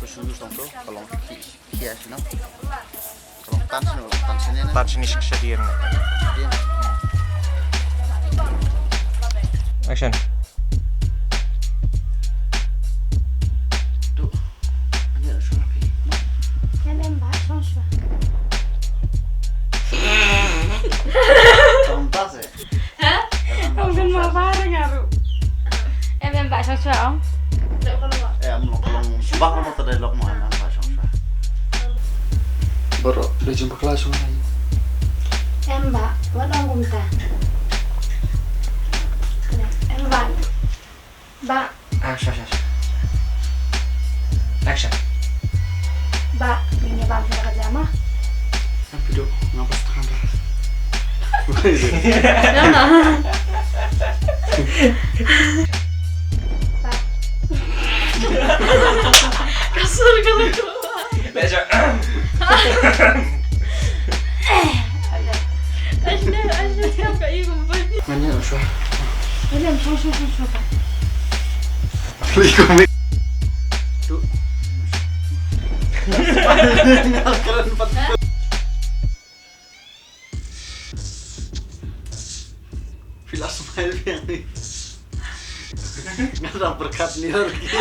susunod to kalau hias no kalau tansin na Touch ni siya diyan. dia Action. tuh ini ada suara pi Em bảo xong rồi. contas ya Hả? Không tin mà ba đó ngaru. Em bảo xong rồi không? Được không ạ? em long subak mo tadi lok mo anak pas songsa baru udah jumpa kelas semua Em bảo vẫn đang cùng ta. Em bảo ba Action. Action. ba ini ba sudah kerja mah. tapi dok ngapas tekan dah Jangan. Ba. Kasar kalau keluar. Besok. Asli siapa kayak ibu banyak. mana usah Em xong xong. lihat tuh keren banget Villa Smile yang nih nggak ada berkat nih gitu